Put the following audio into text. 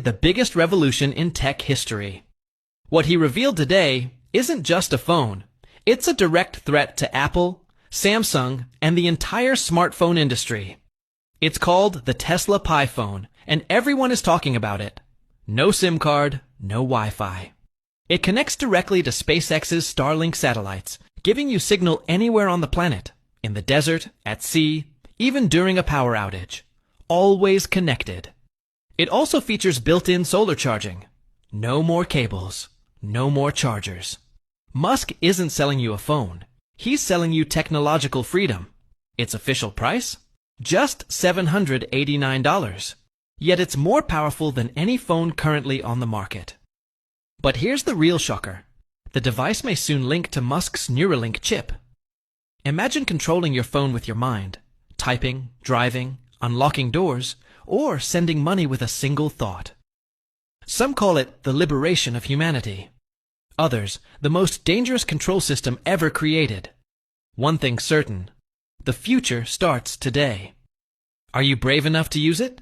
the biggest revolution in tech history. What he revealed today isn't just a phone. It's a direct threat to Apple, Samsung, and the entire smartphone industry. It's called the Tesla Pi phone, and everyone is talking about it. No SIM card, no Wi-Fi. It connects directly to SpaceX's Starlink satellites, giving you signal anywhere on the planet, in the desert, at sea, even during a power outage. Always connected. It also features built-in solar charging. No more cables. No more chargers. Musk isn't selling you a phone. He's selling you technological freedom. Its official price? Just $789. Yet it's more powerful than any phone currently on the market. But here's the real shocker. The device may soon link to Musk's Neuralink chip. Imagine controlling your phone with your mind, typing, driving, unlocking doors, or sending money with a single thought. Some call it the liberation of humanity. Others, the most dangerous control system ever created. One thing's certain. The future starts today. Are you brave enough to use it?